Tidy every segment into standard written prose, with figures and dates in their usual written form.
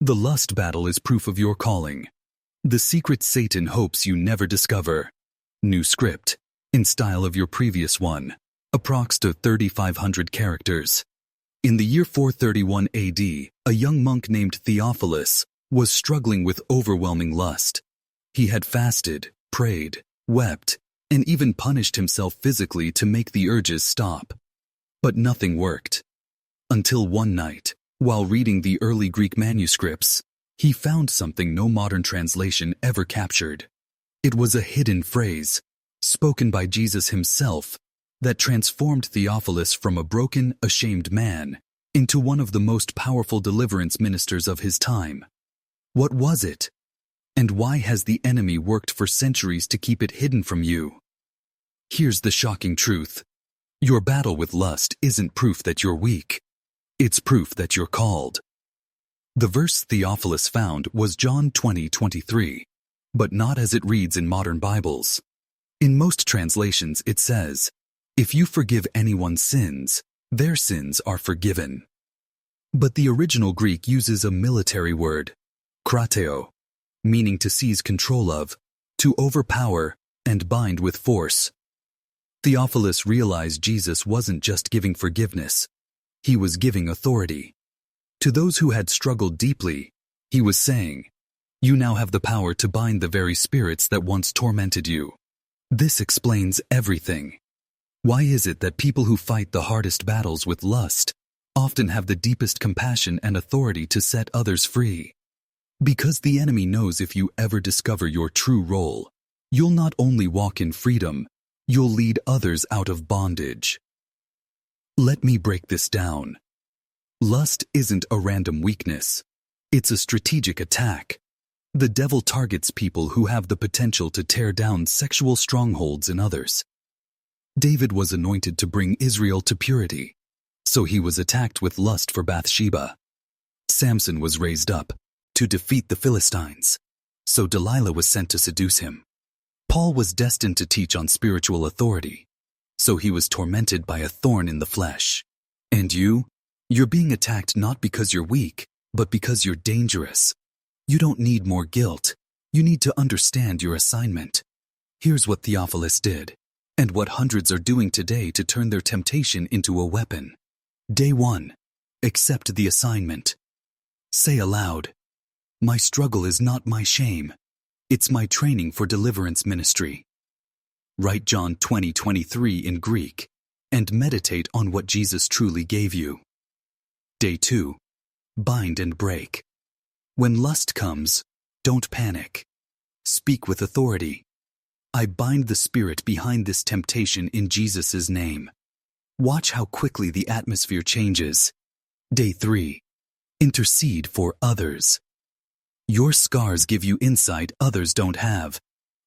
The lust battle is proof of your calling. The secret Satan hopes you never discover. New script, in style of your previous one, approx to 3,500 characters. In the year 431 AD, a young monk named Theophilus was struggling with overwhelming lust. He had fasted, prayed, wept, and even punished himself physically to make the urges stop. But nothing worked. Until one night, while reading the early Greek manuscripts, he found something no modern translation ever captured. It was a hidden phrase, spoken by Jesus himself, that transformed Theophilus from a broken, ashamed man into one of the most powerful deliverance ministers of his time. What was it? And why has the enemy worked for centuries to keep it hidden from you? Here's the shocking truth. Your battle with lust isn't proof that you're weak. It's proof that you're called. The verse Theophilus found was John 20:23, but not as it reads in modern Bibles. In most translations it says, "If you forgive anyone's sins, their sins are forgiven." But the original Greek uses a military word, Krateó, meaning to seize control of, to overpower, and bind with force. Theophilus realized Jesus wasn't just giving forgiveness. He was giving authority. To those who had struggled deeply, he was saying, "You now have the power to bind the very spirits that once tormented you." This explains everything. Why is it that people who fight the hardest battles with lust often have the deepest compassion and authority to set others free? Because the enemy knows if you ever discover your true role, you'll not only walk in freedom, you'll lead others out of bondage. Let me break this down. Lust isn't a random weakness. It's a strategic attack. The devil targets people who have the potential to tear down sexual strongholds in others. David was anointed to bring Israel to purity, so he was attacked with lust for Bathsheba. Samson was raised up to defeat the Philistines, so Delilah was sent to seduce him. Paul was destined to teach on spiritual authority, so he was tormented by a thorn in the flesh. And you're being attacked not because you're weak, but because you're dangerous. You don't need more guilt. You need to understand your assignment. Here's what Theophilus did, and what hundreds are doing today to turn their temptation into a weapon. Day 1. Accept the assignment. Say aloud, "My struggle is not my shame. It's my training for deliverance ministry." Write John 20:23 in Greek, and meditate on what Jesus truly gave you. Day 2. Bind and break. When lust comes, don't panic. Speak with authority. I bind the spirit behind this temptation in Jesus' name. Watch how quickly the atmosphere changes. Day 3. Intercede for others. Your scars give you insight others don't have.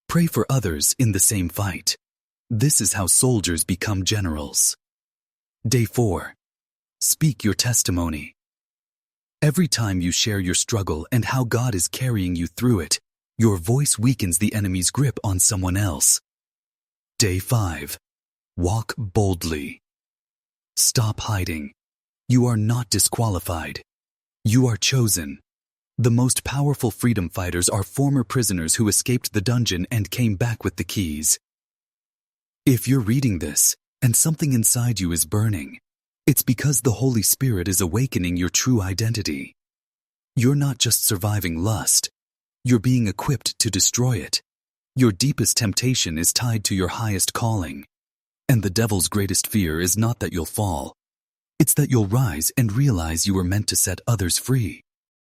Pray for others in the same fight. This is how soldiers become generals. Day 4. Speak your testimony. Every time you share your struggle and how God is carrying you through it, your voice weakens the enemy's grip on someone else. Day 5. Walk boldly. Stop hiding. You are not disqualified. You are chosen. The most powerful freedom fighters are former prisoners who escaped the dungeon and came back with the keys. If you're reading this, and something inside you is burning, it's because the Holy Spirit is awakening your true identity. You're not just surviving lust. You're being equipped to destroy it. Your deepest temptation is tied to your highest calling. And the devil's greatest fear is not that you'll fall. It's that you'll rise and realize you were meant to set others free.